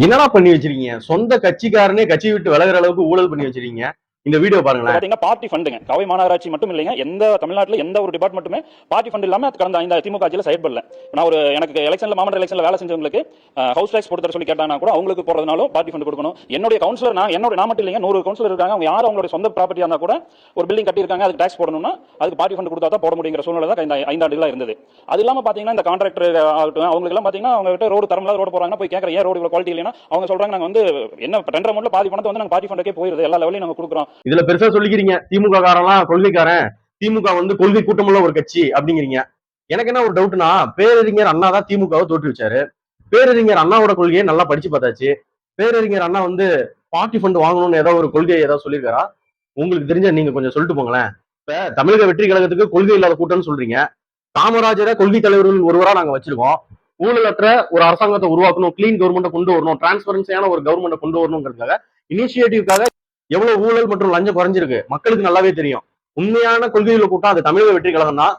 என்னடா பண்ணி வச்சிருக்கீங்க? சொந்த கட்சிக்காரனே கட்சி விட்டு விலகுற அளவுக்கு ஊழல் பண்ணி வச்சிருக்கீங்க. இந்த வீடியோ பாருங்களேன். பாத்தீங்கன்னா பார்ட்டி ஃபண்டுங்க. கோவை மாநகராட்சி மட்டும் இல்லைங்க, எந்த தமிழ்நாட்டில் எந்த ஒரு டிபார்ட்மெண்ட்டுமே பார்ட்டி ஃபண்ட் இல்லாம கடந்த 5 திமுக ஆட்சியில் செயல்படல. நான் ஒரு எனக்கு எலெக்ஷன்ல மாமன்ற எலெக்ஷன்ல வேலை செஞ்சவங்களுக்கு ஹவுஸ் டேக்ஸ் போட்டு தர சொல்லி கேட்டாங்கன்னா கூட அவங்களுக்கு போறதுனாலும் பார்ட்டி ஃபண்ட் கொடுக்கணும். என்னுடைய கவுன்சிலர் நான் மட்டும் இல்லைங்க, 100 கவுன்சிலர் இருக்காங்க. அவங்க யாரும் அவங்களுடைய சொந்த ப்ராப்பர்ட்டியா இருந்தா கூட ஒரு பில்டிங் கட்டியிருக்காங்க, அதுக்கு டேக்ஸ் போடணும்னா அதுக்கு பார்ட்டி ஃபண்ட் கொடுத்தா தான் போட முடியுங்கிற சூழ்நிலை தான் இந்த 5 ஆண்டுகளா இருந்தது. அது இல்லாம பாத்தீங்கன்னா இந்த கான்ட்ராக்டர் ஆகட்டும், அவங்களுக்கு எல்லாம் பாத்தீங்கன்னா அவங்க கிட்ட ரோடு தரமில்லாத ரோடு போறாங்கன்னா போய் கேட்கற ஏன் ரோடு இவ்வளவு குவாலிட்டி இல்லைன்னா அவங்க சொல்றாங்க நாங்க வந்து என்ன டெண்டர் அமௌண்ட்ல பாதி பணத்தை வந்து நாங்க பார்ட்டி ஃபண்டுக்கே போயிருது, எல்லா லெவலையும் நாங்க கொடுக்குறோம். இதுல பெருசா சொல்லிக்கிறீங்க திமுக காரெல்லாம் கொள்கைக்காரன், திமுக வந்து கொள்கை கூட்டமுள்ள ஒரு கட்சி அப்படிங்கிறீங்க. எனக்கு என்ன ஒரு டவுட்னா, பேரறிஞர் அண்ணா தான் திமுகவை தோற்றுவிச்சாரு. பேரறிஞர் அண்ணாவோட கொள்கையை நல்லா படிச்சு பார்த்தாச்சு. பேரறிஞர் அண்ணா வந்து பார்ட்டி ஃபண்ட் வாங்கணும்னு ஏதோ ஒரு கொள்கையை ஏதாவது சொல்லியிருக்காரா? உங்களுக்கு தெரிஞ்ச நீங்க கொஞ்சம் சொல்லிட்டு போங்களேன். இப்ப தமிழக வெற்றி கழகத்துக்கு கொள்கை இல்லாத கூட்டம்னு சொல்றீங்க. காமராஜரை கொள்கை தலைவர்கள் ஒருவரா நாங்க வச்சிருக்கோம். ஊழலற்ற ஒரு அரசாங்கத்தை உருவாக்கணும், கிளீன் கவர்மெண்ட்டை கொண்டு வரணும், டிரான்ஸ்பரன்சியான ஒரு கவர்மெண்ட்டை கொண்டு வரணுங்கிறதுக்காக இனிஷியேட்டிவ்காக எவ்வளவு ஊழல் மற்றும் லஞ்சம் குறைஞ்சிருக்கு மக்களுக்கு நல்லாவே தெரியும். உண்மையான கொள்கைகளை கூட்டம் அது தமிழக வெற்றி கழகம் தான்.